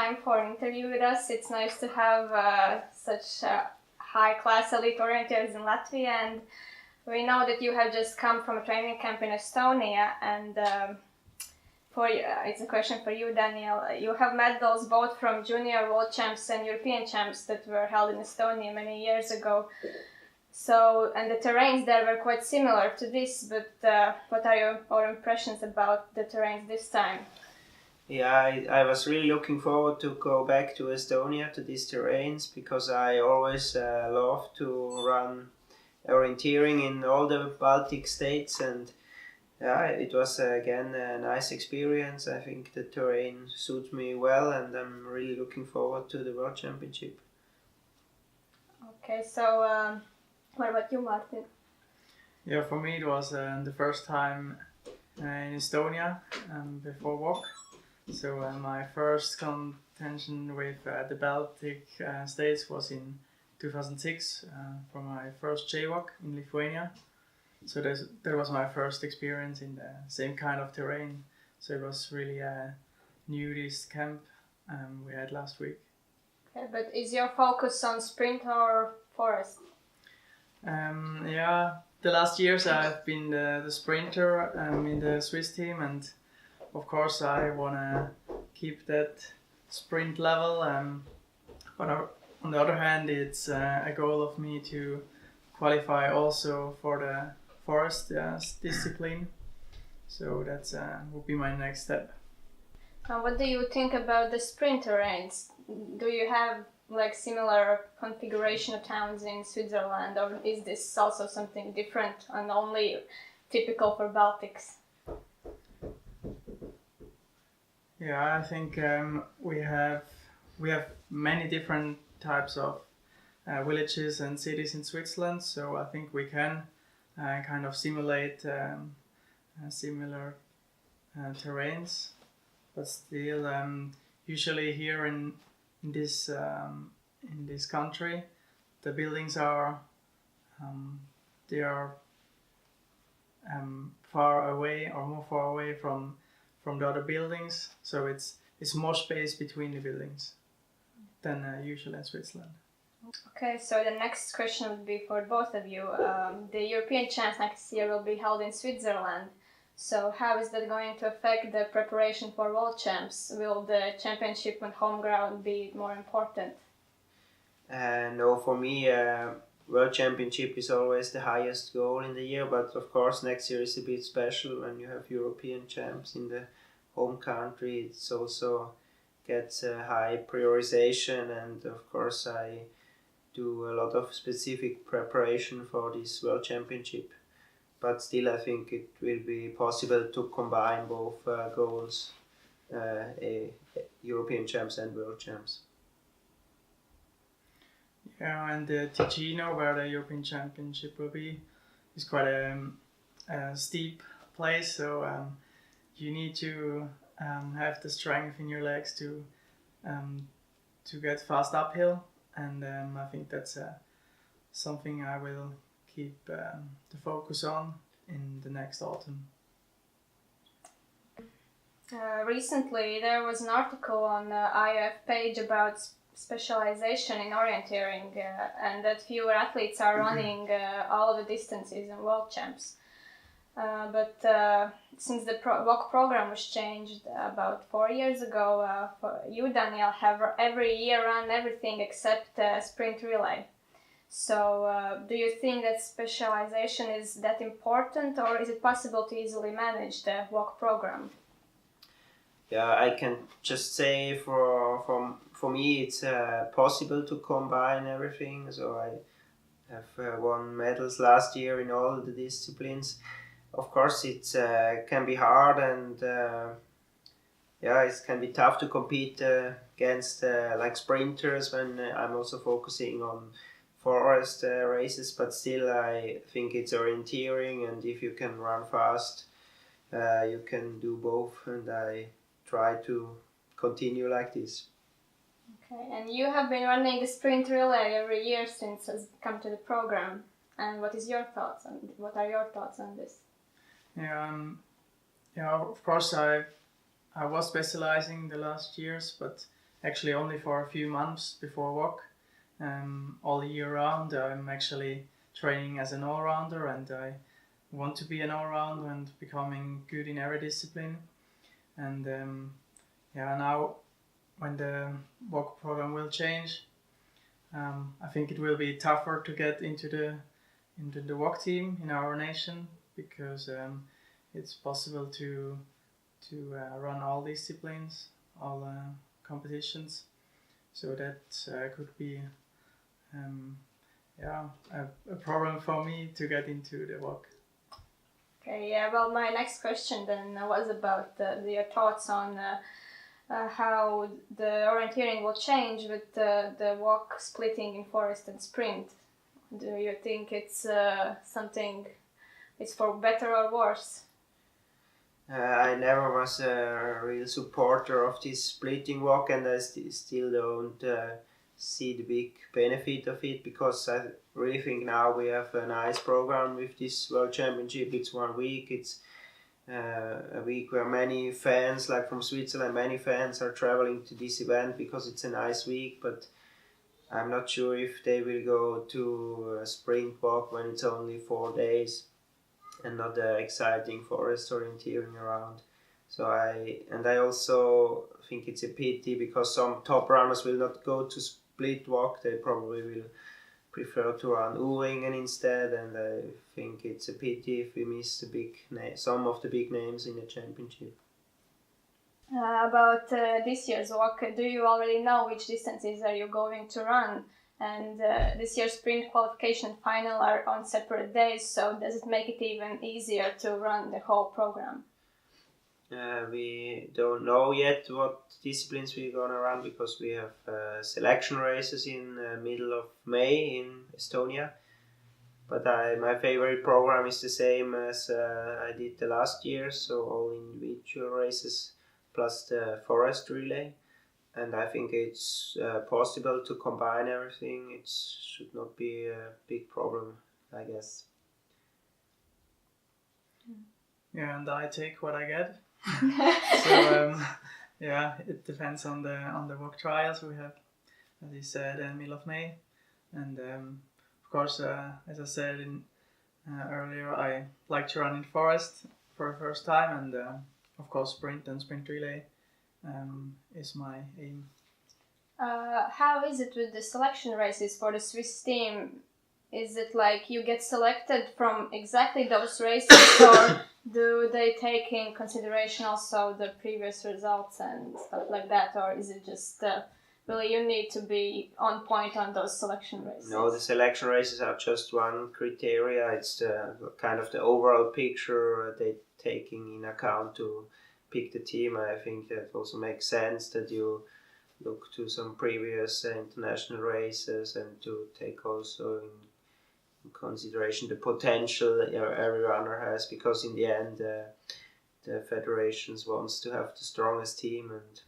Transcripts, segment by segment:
time for an interview with us. It's nice to have such high-class elite orienteers in Latvia, and we know that you have just come from a training camp in Estonia, and it's a question for you, Daniel. You have medals both from junior world champs and European champs that were held in Estonia many years ago. So, and the terrains there were quite similar to this, but what are your impressions about the terrains this time? Yeah, I was really looking forward to go back to Estonia, to these terrains, because I always love to run orienteering in all the Baltic states, and it was again a nice experience. I think the terrain suits me well, and I'm really looking forward to the World Championship. Okay, so what about you, Martin? Yeah, for me it was the first time in Estonia before WOC. So my first contention with the Baltic states was in 2006 for my first JWOC in Lithuania. So that was my first experience in the same kind of terrain. So it was really new, this camp we had last week. Okay, but is your focus on sprint or forest? Yeah, the last years I've been the sprinter in the Swiss team, and of course I want to keep that sprint level. But on the other hand, it's a goal of me to qualify also for the forest discipline. So that's would be my next step. What do you think about the sprint terrains? Do you have like similar configuration of towns in Switzerland, or is this also something different and only typical for Baltics? Yeah, I think we have many different types of villages and cities in Switzerland, so I think we can kind of simulate similar terrains, but still usually here in this country the buildings are they are far away or more far away from the other buildings, so it's more space between the buildings than usually in Switzerland. Okay, so the next question would be for both of you. The European Champs next year will be held in Switzerland, so how is that going to affect the preparation for World Champs? Will the championship on home ground be more important? No, for me, World Championship is always the highest goal in the year, but of course next year is a bit special when you have European champs in the home country. It's also gets a high prioritization, and of course I do a lot of specific preparation for this World Championship. But still I think it will be possible to combine both goals, European champs and World champs. Yeah, and the Ticino, where the European Championship will be, is quite a steep place, so you need to have the strength in your legs to get fast uphill, and I think that's something I will keep the focus on in the next autumn. Recently there was an article on the IF page about specialization in orienteering, and that fewer athletes are running all the distances in World Champs. But since the WOC program was changed about 4 years ago, you, Daniel, have every year run everything except sprint relay. So do you think that specialization is that important, or is it possible to easily manage the WOC program? Yeah, I can just say for me it's possible to combine everything. So I have won medals last year in all the disciplines. Of course, it can be hard, and it can be tough to compete against like sprinters when I'm also focusing on forest races. But still, I think it's orienteering, and if you can run fast, you can do both, and I try to continue like this. Okay, and you have been running the sprint relay every year since it's come to the program. And what are your thoughts on this? Yeah, of course I was specializing the last years, but actually only for a few months before WOC. All year round, I'm actually training as an all-rounder, and I want to be an all-rounder and becoming good in every discipline. And now when the WOC program will change, I think it will be tougher to get into the WOC team in our nation, because it's possible to run all disciplines, all competitions. So that could be a problem for me to get into the WOC. Okay, yeah, well, my next question then was about your thoughts on how the orienteering will change with the WOC splitting in forest and sprint. Do you think it's something, it's for better or worse? I never was a real supporter of this splitting WOC, and I still don't see the big benefit of it, because I really think now we have a nice program with this World Championship. It's 1 week, it's a week where many fans, like from Switzerland, many fans are traveling to this event because it's a nice week, but I'm not sure if they will go to a sprint WOC when it's only 4 days and not exciting forest orienteering around. So I also think it's a pity, because some top runners will not go to split WOC. They probably will prefer to run Uringen instead, and I think it's a pity if we miss some of the big names in the championship. About this year's WOC, do you already know which distances are you going to run? And this year's sprint qualification final are on separate days, so does it make it even easier to run the whole program? We don't know yet what disciplines we're gonna run, because we have selection races in middle of May in Estonia. But my favorite program is the same as I did the last year, so all individual races plus the forest relay. And I think it's possible to combine everything. It should not be a big problem, I guess. Yeah, and I take what I get. So it depends on the WOC trials we have, as you said, in middle of May. And of course, as I said earlier, I like to run in forest for the first time, and of course sprint and sprint relay is my aim. How is it with the selection races for the Swiss team? Is it like you get selected from exactly those races, or do they take in consideration also the previous results and stuff like that, or is it just really you need to be on point on those selection races? No, the selection races are just one criteria. It's the kind of the overall picture they taking in account to pick the team. I think that also makes sense that you look to some previous international races and to take also in consideration the potential every runner has, because in the end the federations wants to have the strongest team and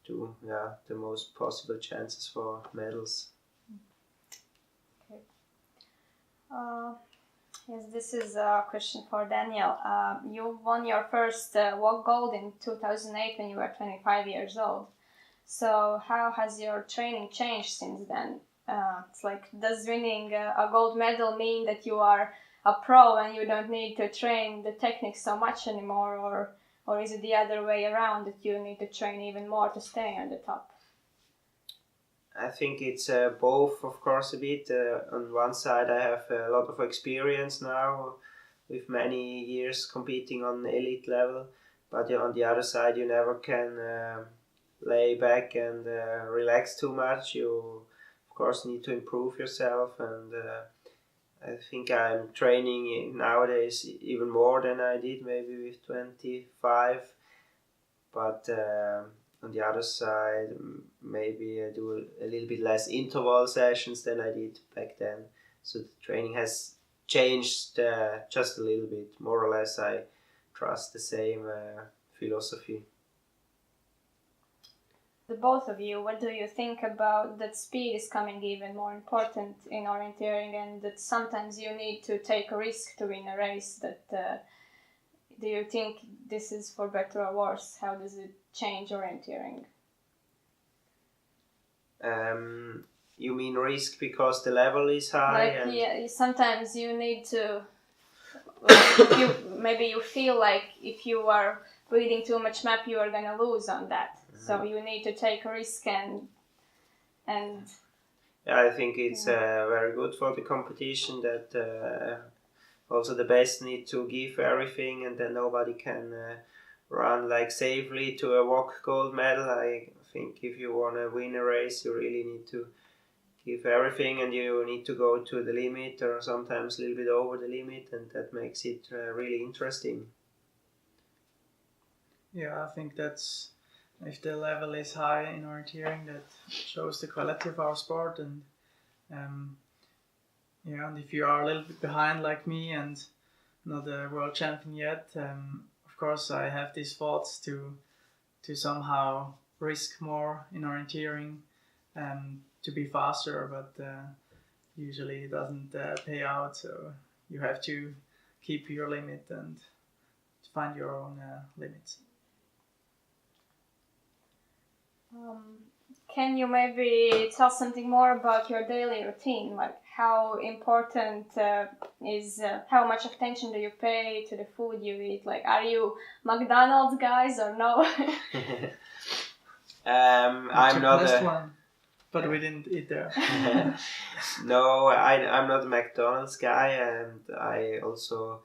do the most possible chances for medals. Okay. Yes, this is a question for Daniel. You won your first WOC gold in 2008 when you were 25 years old. So how has your training changed since then? It's like, does winning a gold medal mean that you are a pro and you don't need to train the technique so much anymore, or is it the other way around, that you need to train even more to stay on the top? I think it's both, of course, a bit. On one side, I have a lot of experience now with many years competing on elite level, but on the other side, you never can lay back and relax too much. You, of course, need to improve yourself, and I think I'm training nowadays even more than I did maybe with 25, but on the other side, maybe I do a little bit less interval sessions than I did back then. So the training has changed just a little bit. More or less, I trust the same philosophy. The both of you, what do you think about that speed is coming even more important in orienteering, and that sometimes you need to take a risk to win a race? That do you think this is for better or worse? How does it change orienteering? You mean risk because the level is high? Like sometimes you need to. Like maybe you feel like if you are reading too much map, you are gonna lose on that. So you need to take a risk and. Yeah, I think it's very good for the competition that also the best need to give everything, and then nobody can run like safely to a WOC gold medal. I think if you want to win a race, you really need to give everything, and you need to go to the limit or sometimes a little bit over the limit, and that makes it really interesting. Yeah, I think that's, if the level is high in orienteering, that shows the quality of our sport. And and if you are a little bit behind like me and not a world champion yet, of course I have these thoughts to somehow risk more in orienteering, to be faster, but usually it doesn't pay out. So you have to keep your limit and find your own limits. Can you maybe tell something more about your daily routine? Like how important is how much attention do you pay to the food you eat? Like, are you McDonald's guys or no? I'm not a one, but we didn't eat there. No, I'm not a McDonald's guy, and I also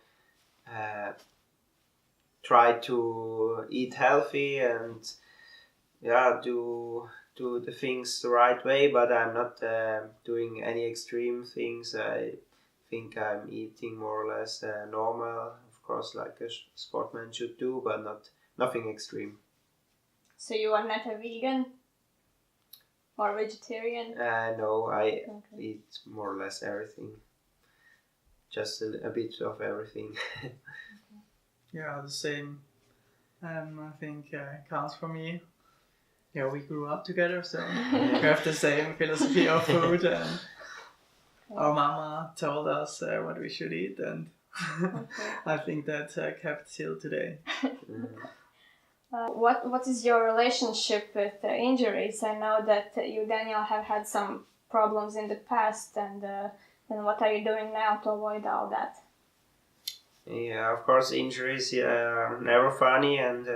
try to eat healthy and do the things the right way, but I'm not doing any extreme things. I think I'm eating more or less normal, of course, like a sportman should do, but nothing extreme. So you are not a vegan or vegetarian? No, I eat more or less everything. Just a bit of everything. Yeah, the same. I think counts for me. Yeah, we grew up together, so we have the same philosophy of food, and our mama told us what we should eat, and I think that kept till today. What is your relationship with injuries? I know that you, Daniel, have had some problems in the past, and what are you doing now to avoid all that? Yeah, of course, injuries are never funny, and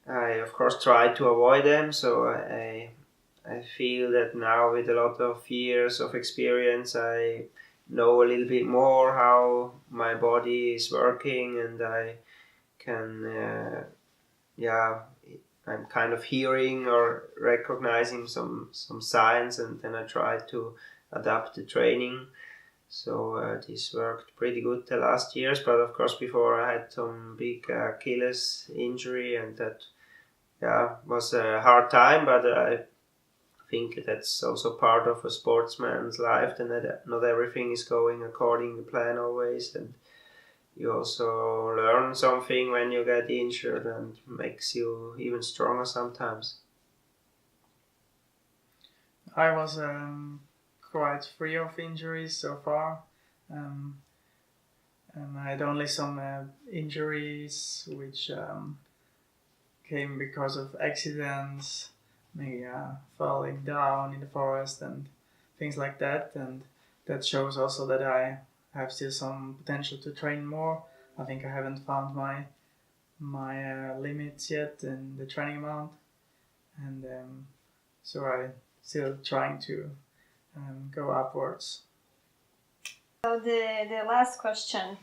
I of course try to avoid them. So I feel that now with a lot of years of experience, I know a little bit more how my body is working, and I can I'm kind of hearing or recognizing some signs, and then I try to adapt the training. So this worked pretty good the last years, but of course before I had some big Achilles injury, and that was a hard time, but I think that's also part of a sportsman's life, and that not everything is going according to plan always, and you also learn something when you get injured, and makes you even stronger sometimes. I was quite free of injuries so far. I had only some injuries which came because of accidents, maybe falling down in the forest and things like that, and that shows also that I have still some potential to train more. I think I haven't found my limits yet in the training amount, and so I'm still trying to go upwards. So the last question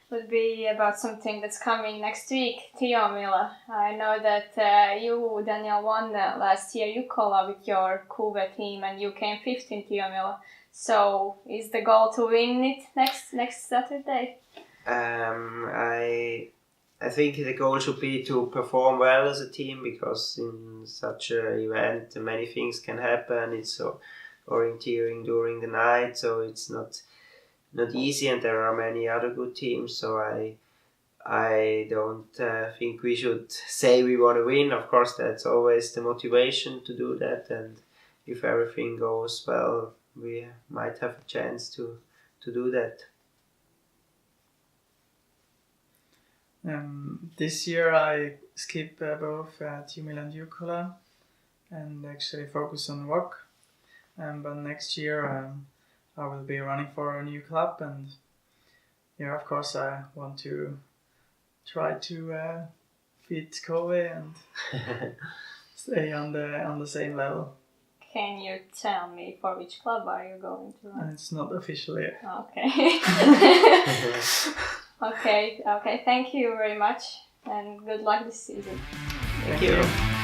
would be about something that's coming next week, Tiomila. I know that you, Daniel, won last year Jukola with your Kuve team, and you came 5th in Tiomila. So is the goal to win it next Saturday? I think the goal should be to perform well as a team, because in such an event many things can happen. It's orienteering during the night, so it's not easy, and there are many other good teams. So I don't think we should say we want to win. Of course, that's always the motivation to do that, and if everything goes well, we might have a chance to do that. This year I skipped both Tiomila and Jukola, and actually focus on WOC. But next year I will be running for a new club, and yeah, of course I want to try to beat Kobe and stay on the same level. Can you tell me for which club are you going to run? It's not official yet. Okay. Okay. Thank you very much, and good luck this season. Thank you.